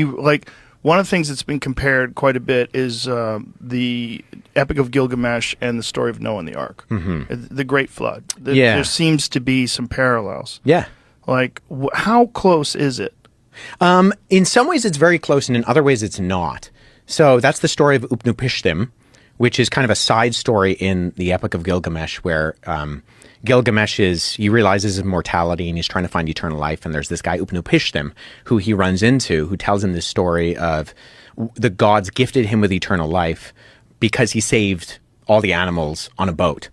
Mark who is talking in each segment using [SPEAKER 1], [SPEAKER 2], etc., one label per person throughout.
[SPEAKER 1] Like, one of the things that's been compared quite a bit is the Epic of Gilgamesh and the story of Noah and the Ark, the Great Flood. There seems to be some parallels.
[SPEAKER 2] Yeah.
[SPEAKER 1] Like, how close is it?
[SPEAKER 2] In some ways, it's very close, and in other ways, it's not. So that's the story of Upnupishtim, which is kind of a side story in the Epic of Gilgamesh, where Gilgamesh he realizes his mortality and he's trying to find eternal life. And there's this guy, Upnupishtim, who he runs into, who tells him this story of the gods gifted him with eternal life because he saved all the animals on a boat.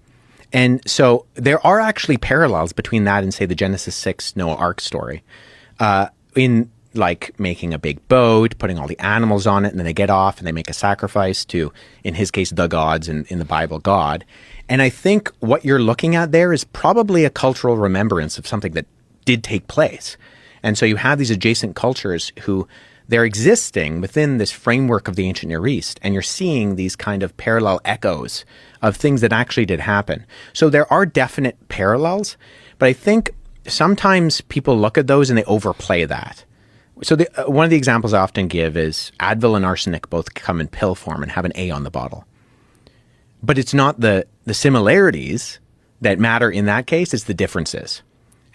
[SPEAKER 2] And so there are actually parallels between that and, say, the Genesis 6 Noah Ark story, in like making a big boat, putting all the animals on it, and then they get off and they make a sacrifice to, in his case, the gods, and in the Bible, God. And I think what you're looking at there is probably a cultural remembrance of something that did take place. And so you have these adjacent cultures who they're existing within this framework of the ancient Near East, and you're seeing these kind of parallel echoes of things that actually did happen. So there are definite parallels, but I think sometimes people look at those and they overplay that. So one of the examples I often give is Advil and Arsenic both come in pill form and have an A on the bottle. But it's not the similarities that matter in that case, it's the differences.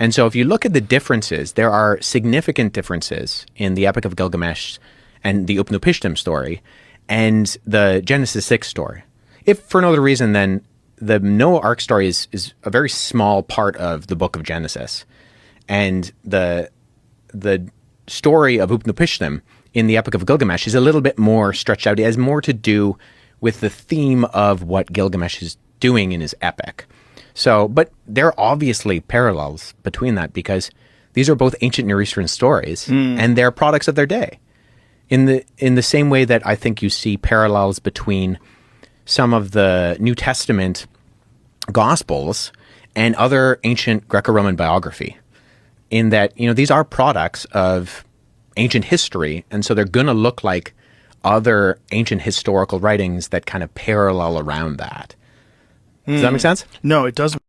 [SPEAKER 2] And so if you look at the differences, there are significant differences in the Epic of Gilgamesh and the Upnupishtim story and the Genesis 6 story. If for no other reason than the Noah Ark story is a very small part of the book of Genesis. And the story of Upnupishtim in the Epic of Gilgamesh is a little bit more stretched out. It has more to do with the theme of what Gilgamesh is doing in his epic. So, but there are obviously parallels between that because these are both ancient Near Eastern stories and they're products of their day. In the same way that I think you see parallels between some of the New Testament Gospels and other ancient Greco-Roman biography, in that, you know, these are products of ancient history, and so they're going to look like other ancient historical writings that kind of parallel around that. Does that make sense?
[SPEAKER 1] No, it doesn't.